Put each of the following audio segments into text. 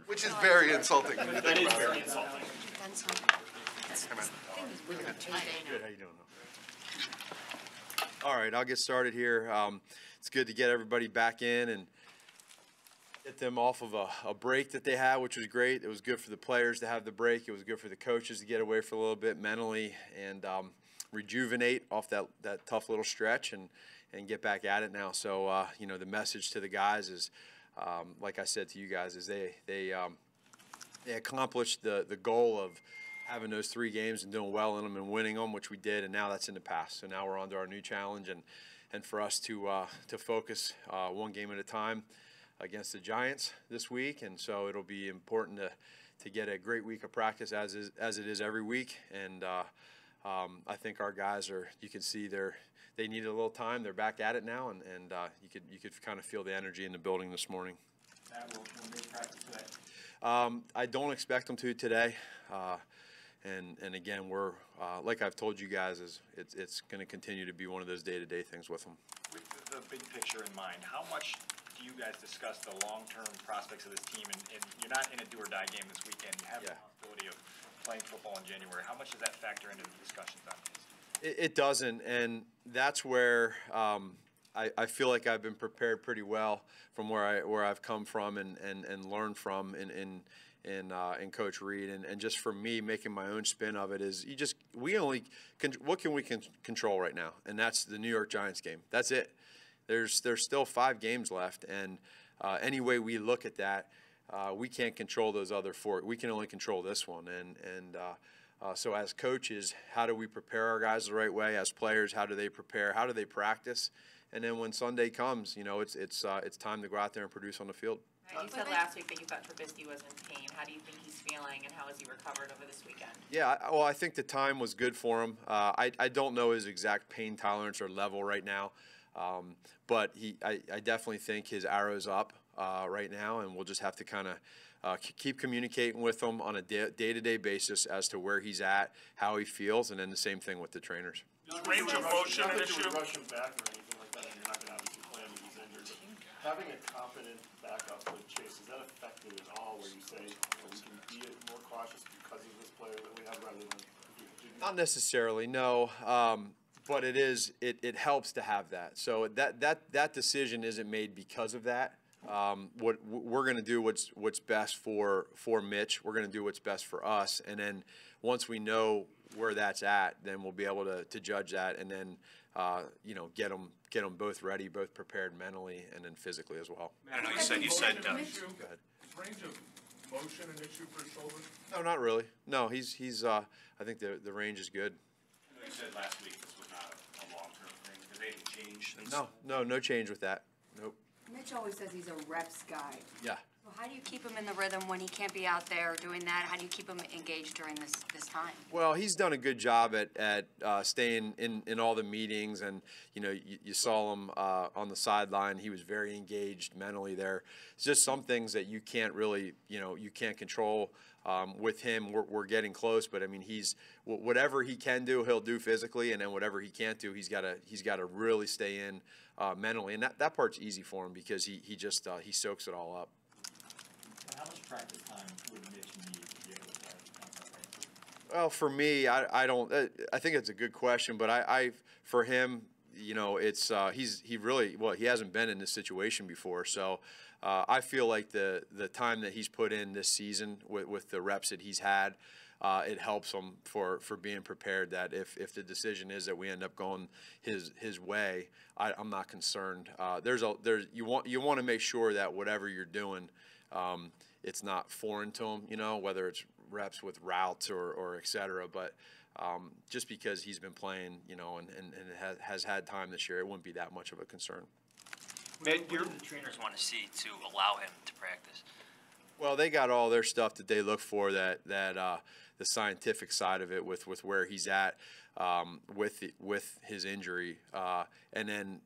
Which is very insulting when you That think is about very it. insulting. Good, how you doing? All right, I'll get started here. It's good to get everybody back in and get them off of a break that they had, which was great. It was good for the players to have the break. It was good for the coaches to get away for a little bit mentally and rejuvenate off that tough little stretch and get back at it now. So, you know, the message to the guys is, like I said to you guys, is they accomplished the goal of having those 3 games and doing well in them and winning them, which we did, and now that's in the past. So now we're on to our new challenge, and for us to focus 1 game at a time against the Giants this week. And so it'll be important to get a great week of practice as it is every week. And I think our guys are, you can see they need a little time. They're back at it now, and you could kind of feel the energy in the building this morning. That will make practice today. I don't expect them to today. And again, we're like I've told you guys, it's going to continue to be one of those day-to-day things with them. With the big picture in mind, how much do you guys discuss the long-term prospects of this team? And you're not in a do-or-die game this weekend. You have the possibility of playing football in January. How much does that factor into the discussions on this? It doesn't, and that's where I feel like I've been prepared pretty well from where I've come from and learned from in Coach Reed, and just for me making my own spin of it is what can we control right now, and that's the New York Giants game. That's it. There's still 5 games left, and any way we look at that, we can't control those other 4. We can only control this one, and so as coaches, how do we prepare our guys the right way? As players, how do they prepare? How do they practice? And then when Sunday comes, you know, it's time to go out there and produce on the field. You said last week that you thought Trubisky was in pain. How do you think he's feeling, and how has he recovered over this weekend? Yeah, well, I think the time was good for him. I don't know his exact pain tolerance or level right now, but I definitely think his arrow's up right now, and we'll just have to kind of keep communicating with him on a day-to-day basis as to where he's at, how he feels, and then the same thing with the trainers. Range of motion an issue? Rush him back or anything like that, and you're not going to obviously play him if he's injured. But having a confident backup with Chase, is that effective at all, where you say, you know, we can be more cautious because of this player that we have rather than? Not necessarily, no. But it helps to have that. So that decision isn't made because of that. What we're going to do what's best for Mitch. We're going to do what's best for us, and then once we know where that's at, then we'll be able to judge that, and then you know, get them both ready, both prepared mentally and then physically as well. I know you said. Go ahead. Is range of motion an issue for his shoulder? No, not really. No, he's I think the range is good. I know you said last week this was not a long-term thing. Did they change? No change with that. Nope. Mitch always says he's a reps guy. Yeah. So how do you keep him in the rhythm when he can't be out there doing that? How do you keep him engaged during this time? Well, he's done a good job at staying in all the meetings, and you know, you saw him on the sideline. He was very engaged mentally there. It's just some things that you can't really, you know, you can't control. With him, we're getting close, but I mean, he's whatever he can do, he'll do physically, and then whatever he can't do, he's got to really stay in mentally, and that part's easy for him because he just he soaks it all up. How much practice time would Mitch need to be able to play? Well, for me, I don't. I think it's a good question, but I for him, you know, it's he really, well, he hasn't been in this situation before, so I feel like the time that he's put in this season with the reps that he's had, it helps him for being prepared that if the decision is that we end up going his way, I'm not concerned. You want to make sure that whatever you're doing, it's not foreign to him, you know, whether it's reps with routes or et cetera. But just because he's been playing, you know, and has had time this year, it wouldn't be that much of a concern. What do the trainers want to see to allow him to practice? Well, they got all their stuff that they look for, that the scientific side of it with where he's at with his injury, and then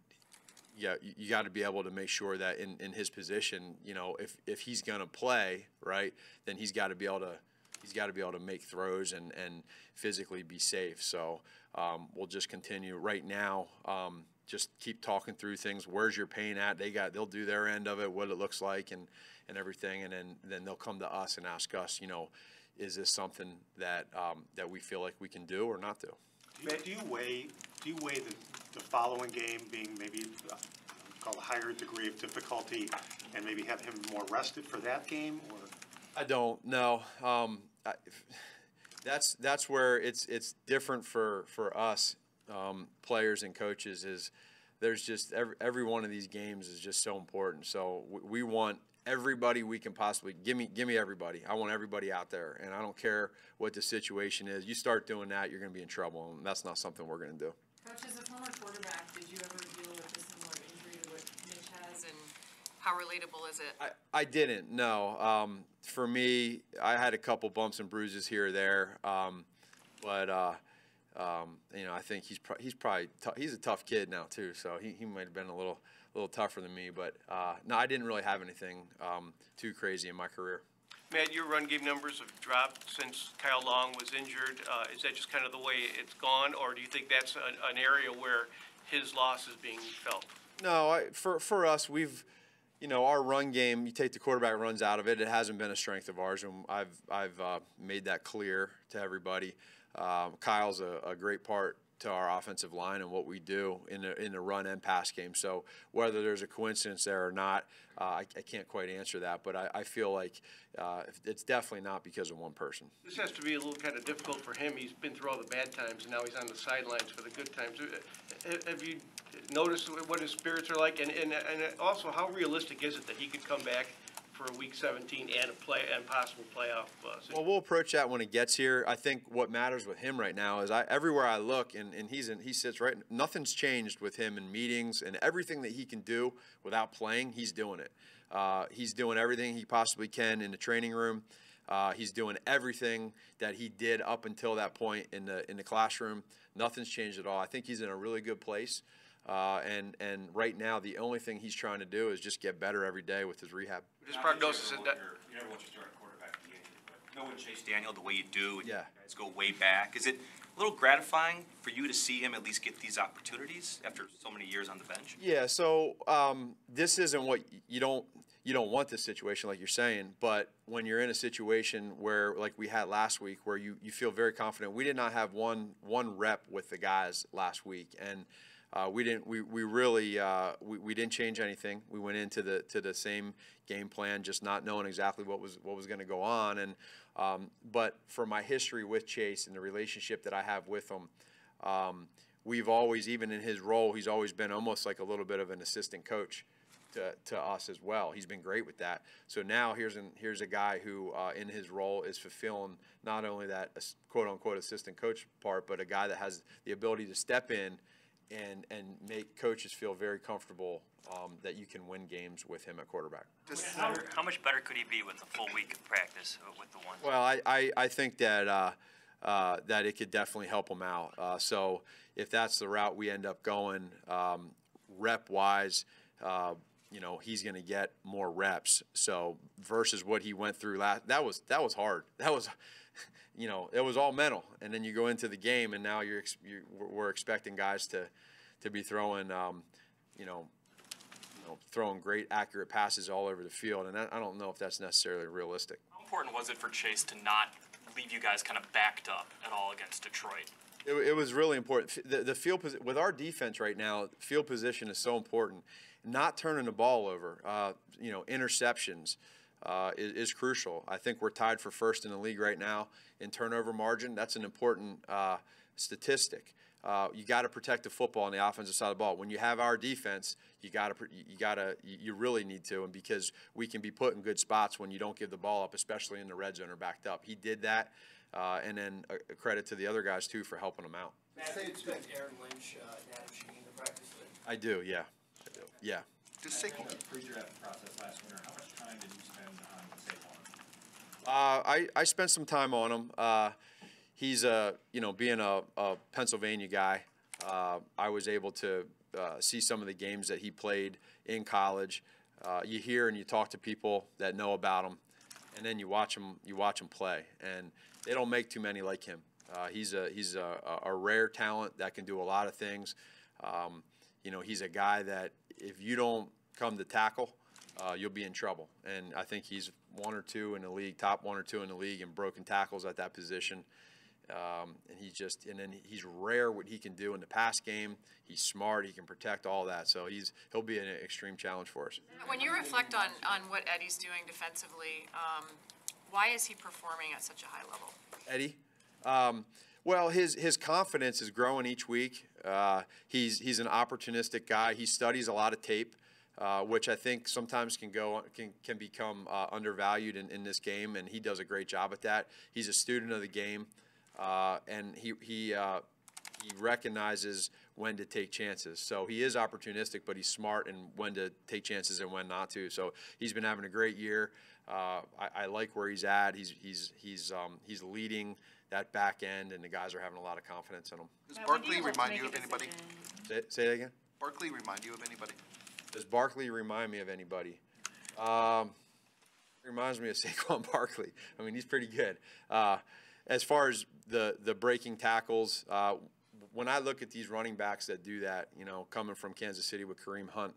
yeah, you got to be able to make sure that in his position, you know, if he's going to play, right, then he's got to be able to make throws and physically be safe. So we'll just continue right now. just keep talking through things. Where's your pain at? They'll do their end of it, what it looks like, and everything, and then they'll come to us and ask us, is this something that that we feel like we can do or not do? Matt, do you weigh the following game being maybe called a higher degree of difficulty, and maybe have him more rested for that game, or? I don't know. That's where it's different for us players and coaches. Is there's just every one of these games is just so important. So we want everybody we can possibly give me everybody. I want everybody out there, and I don't care what the situation is. You start doing that, you're going to be in trouble, and that's not something we're going to do. Coach, as a former quarterback, did you ever deal with a similar injury to what Mitch has, and how relatable is it? I didn't, no. For me, I had a couple bumps and bruises here or there, but I think he's probably he's a tough kid now too, so he might have been a little tougher than me, but no, I didn't really have anything too crazy in my career. Matt, your run game numbers have dropped since Kyle Long was injured. Is that just kind of the way it's gone, or do you think that's an area where his loss is being felt? No, for us, we've, our run game. You take the quarterback runs out of it. It hasn't been a strength of ours, and I've made that clear to everybody. Kyle's a great part to our offensive line and what we do in the run and pass game. So whether there's a coincidence there or not, I can't quite answer that. But I feel like it's definitely not because of one person. This has to be a little kind of difficult for him. He's been through all the bad times, and now he's on the sidelines for the good times. Have you noticed what his spirits are like? And also, how realistic is it that he could come back for a Week 17 and possible playoff? Well, we'll approach that when it gets here. I think what matters with him right now is everywhere I look, and he sits right. Nothing's changed with him in meetings, and everything that he can do without playing, he's doing it. He's doing everything he possibly can in the training room. He's doing everything that he did up until that point in the classroom. Nothing's changed at all. I think he's in a really good place. And right now, the only thing he's trying to do is just get better every day with his rehab. His prognosis is that you never want your starting quarterback to be injured, but knowing Chase Daniel the way you do, and Yeah. you guys go way back, is it a little gratifying for you to see him at least get these opportunities after so many years on the bench? Yeah. So this isn't what you don't want this situation like you're saying, but when you're in a situation where like we had last week, where you feel very confident. We did not have one rep with the guys last week, and we didn't change anything. We went into the same game plan, just not knowing exactly what was going to go on. And but for my history with Chase and the relationship that I have with him, we've always, even in his role, he's always been almost like a little bit of an assistant coach to us as well. He's been great with that. So now here's a guy who in his role is fulfilling not only that quote unquote assistant coach part, but a guy that has the ability to step in and make coaches feel very comfortable that you can win games with him at quarterback. How much better could he be with a full week of practice with the one? Well, I think that that it could definitely help him out. So if that's the route we end up going, rep-wise, he's going to get more reps. So versus what he went through that was hard. That was. It was all mental, and then you go into the game, and now we're expecting guys to be throwing, throwing great accurate passes all over the field, and I don't know if that's necessarily realistic. How important was it for Chase to not leave you guys kind of backed up at all against Detroit? It was really important. The field with our defense right now, field position is so important. Not turning the ball over, interceptions. Is crucial. I think we're tied for first in the league right now in turnover margin. That's an important statistic. You got to protect the football on the offensive side of the ball. When you have our defense, you really need to, and because we can be put in good spots when you don't give the ball up, especially in the red zone or backed up. He did that, and then a credit to the other guys too for helping him out. Matt, do you expect Aaron Lynch and Adam Shaheen to practice today? I do, yeah. Yeah. Just In taking the pre-draft process last winter, how much time did you spend on Saquon? I spent some time on him. He's being a Pennsylvania guy, I was able to see some of the games that he played in college. You hear and you talk to people that know about him, and then you watch him play, and they don't make too many like him. He's a rare talent that can do a lot of things. you know, he's a guy that if you don't come to tackle, you'll be in trouble. And I think he's one or two in the league, top one or two in the league in broken tackles at that position. And then he's rare what he can do in the pass game. He's smart. He can protect all that. So he'll be an extreme challenge for us. When you reflect on what Eddie's doing defensively, why is he performing at such a high level? Eddie? Well, his confidence is growing each week. He's an opportunistic guy. He studies a lot of tape, which I think sometimes can become undervalued in this game, and he does a great job at that. He's a student of the game, and he recognizes when to take chances. So he is opportunistic, but he's smart in when to take chances and when not to. So he's been having a great year. I like where he's at. He's leading that back end, and the guys are having a lot of confidence in him. Does Barkley remind you of anybody? Say that again? Barkley remind you of anybody? Does Barkley remind me of anybody? He reminds me of Saquon Barkley. I mean, he's pretty good. As far as the breaking tackles, when I look at these running backs that do that, you know, coming from Kansas City with Kareem Hunt,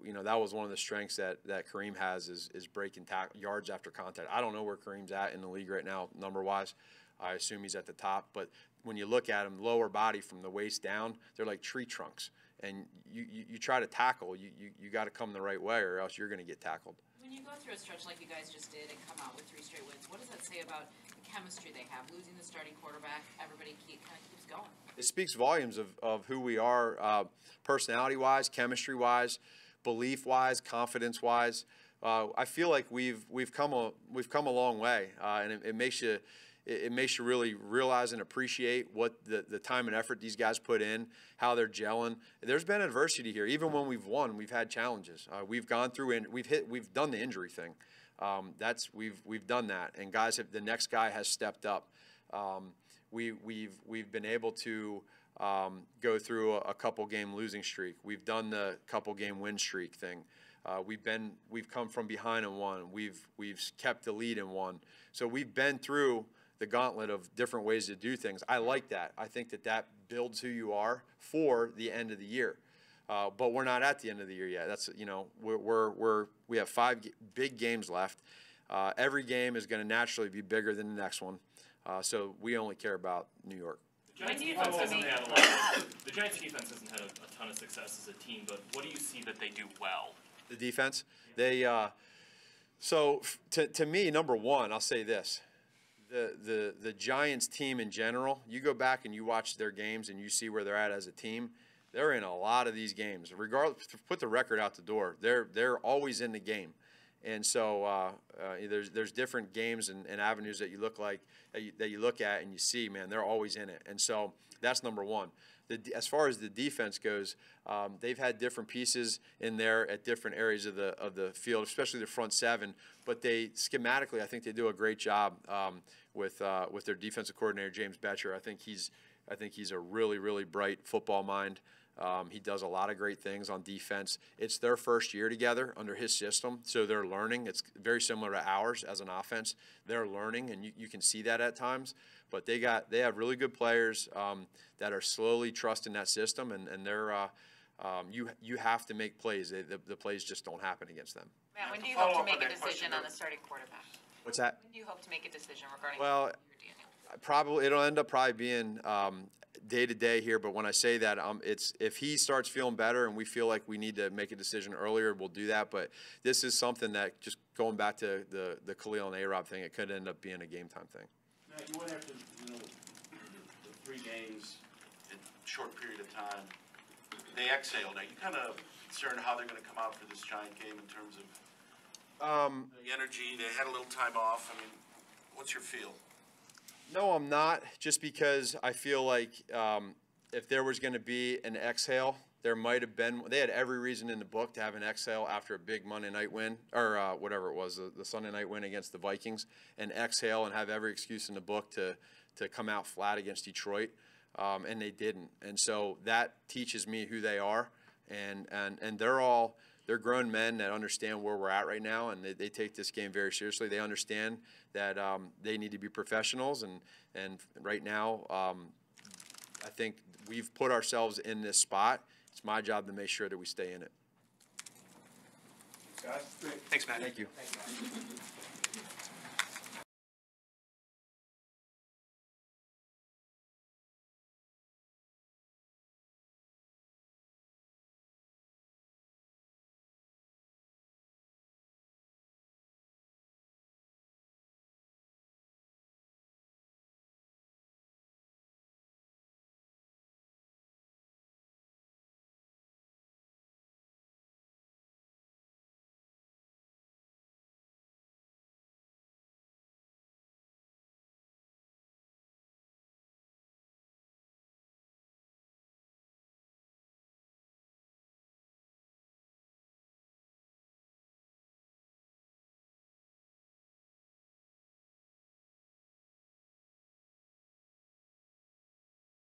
you know, that was one of the strengths that Kareem has is breaking yards after contact. I don't know where Kareem's at in the league right now, number-wise. I assume he's at the top. But when you look at him, lower body from the waist down, they're like tree trunks. And you try to tackle, you got to come the right way, or else you're going to get tackled. When you go through a stretch like you guys just did and come out with 3 straight wins, what does that say about the chemistry they have? Losing the starting quarterback, everybody kind of keeps going. It speaks volumes of who we are, personality-wise, chemistry-wise, belief-wise, confidence-wise. I feel like we've come a long way, and it makes you really realize and appreciate what the time and effort these guys put in, how they're gelling. There's been adversity here. Even when we've won, we've had challenges. We've gone through and we've done the injury thing. We've done that, and the next guy has stepped up. We've been able to go through a couple game losing streak. We've done the couple game win streak thing. We've come from behind and won. We've kept the lead and won. So we've been through the gauntlet of different ways to do things. I like that. I think that builds who you are for the end of the year. But we're not at the end of the year yet. That's, you know, we have 5 big games left. Every game is going to naturally be bigger than the next one. So we only care about New York. The Giants defense hasn't had a ton of success as a team, but what do you see that they do well? The defense, so to me, number one, I'll say this. The Giants team in general, you go back and you watch their games and you see where they're at as a team. They're in a lot of these games. Regardless, put the record out the door. They're always in the game, and so there's different games and avenues that you look at and you see, man, they're always in it. And so that's number one. As far as the defense goes, they've had different pieces in there at different areas of the field, especially the front 7. But schematically, I think they do a great job with their defensive coordinator James Betcher. I think he's a really, really bright football mind. He does a lot of great things on defense. It's their first year together under his system, so they're learning. It's very similar to ours as an offense. They're learning, and you can see that at times. But they have really good players that are slowly trusting that system, and they're you have to make plays. The plays just don't happen against them. Matt, when do you hope to make a decision on the starting quarterback? What's that? When do you hope to make a decision regarding Well, Daniel? it'll end up being day to day here. But when I say that, if he starts feeling better and we feel like we need to make a decision earlier, we'll do that. But this is something that, just going back to the Khalil and A-Rob thing, it could end up being a game time thing. Now, you went after the 3 games in a short period of time. They exhaled. Now, you kind of concerned how they're going to come out for this Giant game in terms of the energy. They had a little time off. I mean, what's your feel? No, I'm not, just because I feel like if there was going to be an exhale, there might have been. They had every reason in the book to have an exhale after a big Monday night win, or whatever it was, the Sunday night win against the Vikings, and exhale and have every excuse in the book to come out flat against Detroit, and they didn't. And so that teaches me who they are, and they're grown men that understand where we're at right now, and they take this game very seriously. They understand that they need to be professionals, and right now I think we've put ourselves in this spot, it's my job to make sure that we stay in it. Guys, great. Thanks, Matt. Thank you. Thank you.